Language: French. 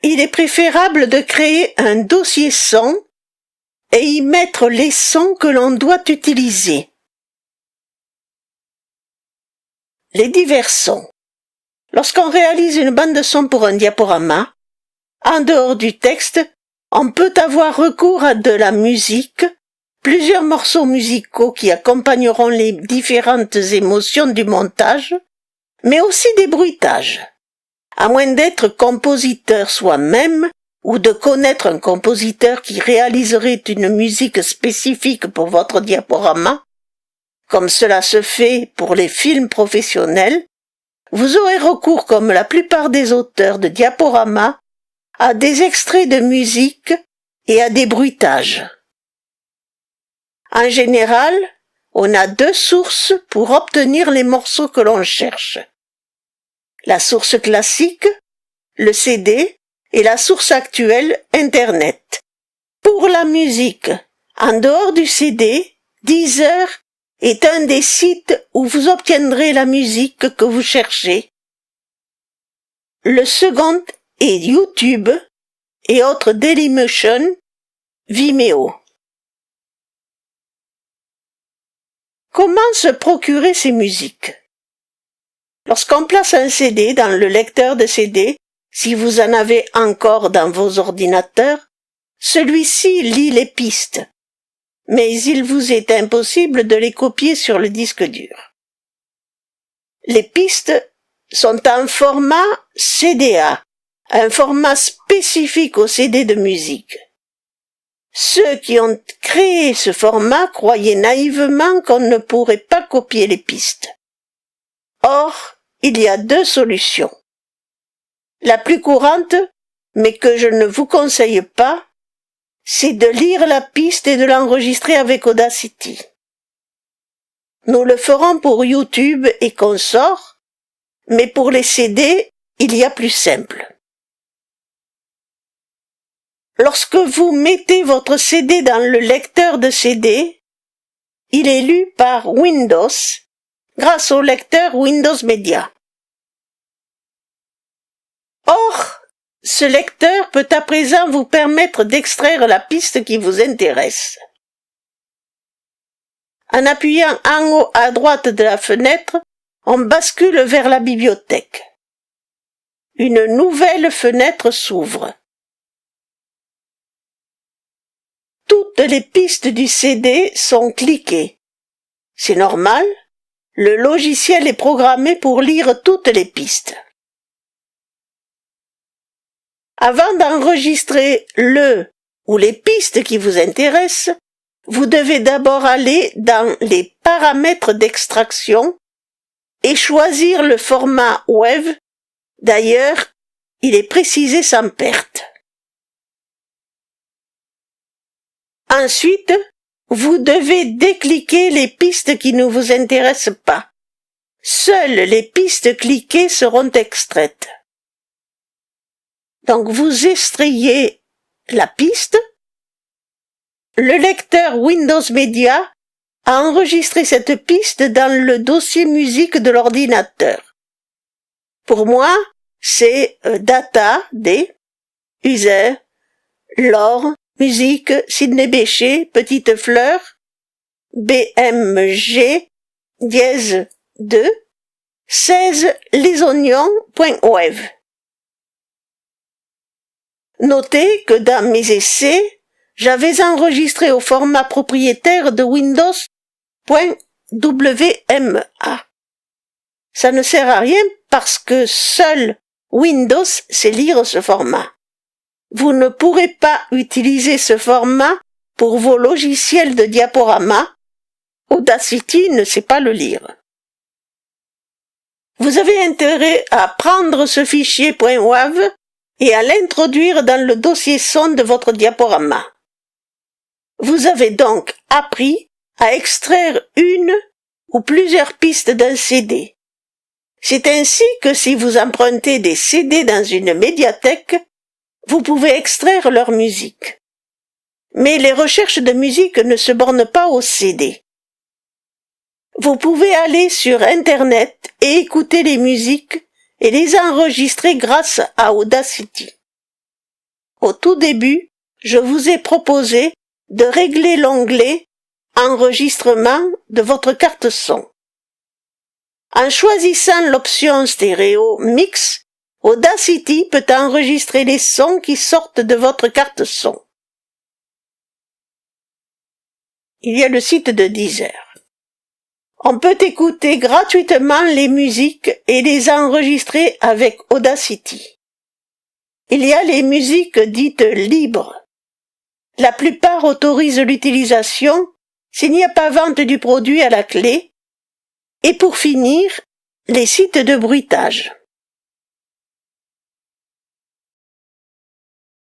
il est préférable de créer un dossier son et y mettre les sons que l'on doit utiliser. Les divers sons. Lorsqu'on réalise une bande son pour un diaporama, en dehors du texte, on peut avoir recours à de la musique, plusieurs morceaux musicaux qui accompagneront les différentes émotions du montage, mais aussi des bruitages. À moins d'être compositeur soi-même ou de connaître un compositeur qui réaliserait une musique spécifique pour votre diaporama, comme cela se fait pour les films professionnels, vous aurez recours, comme la plupart des auteurs de diaporamas, à des extraits de musique et à des bruitages. En général, on a deux sources pour obtenir les morceaux que l'on cherche. La source classique, le CD, et la source actuelle, Internet. Pour la musique, en dehors du CD, Deezer est un des sites où vous obtiendrez la musique que vous cherchez. Le second est YouTube et autres Dailymotion, Vimeo. Comment se procurer ces musiques? Lorsqu'on place un CD dans le lecteur de CD, si vous en avez encore dans vos ordinateurs, celui-ci lit les pistes, mais il vous est impossible de les copier sur le disque dur. Les pistes sont en format CDA, un format spécifique au CD de musique. Ceux qui ont créé ce format croyaient naïvement qu'on ne pourrait pas copier les pistes. Or, il y a deux solutions. La plus courante, mais que je ne vous conseille pas, c'est de lire la piste et de l'enregistrer avec Audacity. Nous le ferons pour YouTube et consorts, mais pour les CD, il y a plus simple. Lorsque vous mettez votre CD dans le lecteur de CD, il est lu par Windows grâce au lecteur Windows Media. Or, ce lecteur peut à présent vous permettre d'extraire la piste qui vous intéresse. En appuyant en haut à droite de la fenêtre, on bascule vers la bibliothèque. Une nouvelle fenêtre s'ouvre. Toutes les pistes du CD sont cliquées. C'est normal, le logiciel est programmé pour lire toutes les pistes. Avant d'enregistrer le ou les pistes qui vous intéressent, vous devez d'abord aller dans les paramètres d'extraction et choisir le format WAV. D'ailleurs, il est précisé sans perte. Ensuite, vous devez décliquer les pistes qui ne vous intéressent pas. Seules les pistes cliquées seront extraites. Donc vous extrayez la piste. Le lecteur Windows Media a enregistré cette piste dans le dossier musique de l'ordinateur. Pour moi, c'est Data, D, User, Laure, Musique, Sidney Bechet, Petite Fleur, BMG, dièse 2, 16 lesoignons.wav. Notez que dans mes essais, j'avais enregistré au format propriétaire de Windows.wma. Ça ne sert à rien parce que seul Windows sait lire ce format. Vous ne pourrez pas utiliser ce format pour vos logiciels de diaporama. Audacity ne sait pas le lire. Vous avez intérêt à prendre ce fichier .wav et à l'introduire dans le dossier son de votre diaporama. Vous avez donc appris à extraire une ou plusieurs pistes d'un CD. C'est ainsi que si vous empruntez des CD dans une médiathèque, vous pouvez extraire leur musique. Mais les recherches de musique ne se bornent pas aux CD. Vous pouvez aller sur Internet et écouter les musiques et les enregistrer grâce à Audacity. Au tout début, je vous ai proposé de régler l'onglet Enregistrement de votre carte son. En choisissant l'option Stéréo Mix, Audacity peut enregistrer les sons qui sortent de votre carte son. Il y a le site de Deezer. On peut écouter gratuitement les musiques et les enregistrer avec Audacity. Il y a les musiques dites libres. La plupart autorisent l'utilisation s'il n'y a pas vente du produit à la clé. Et pour finir, les sites de bruitage.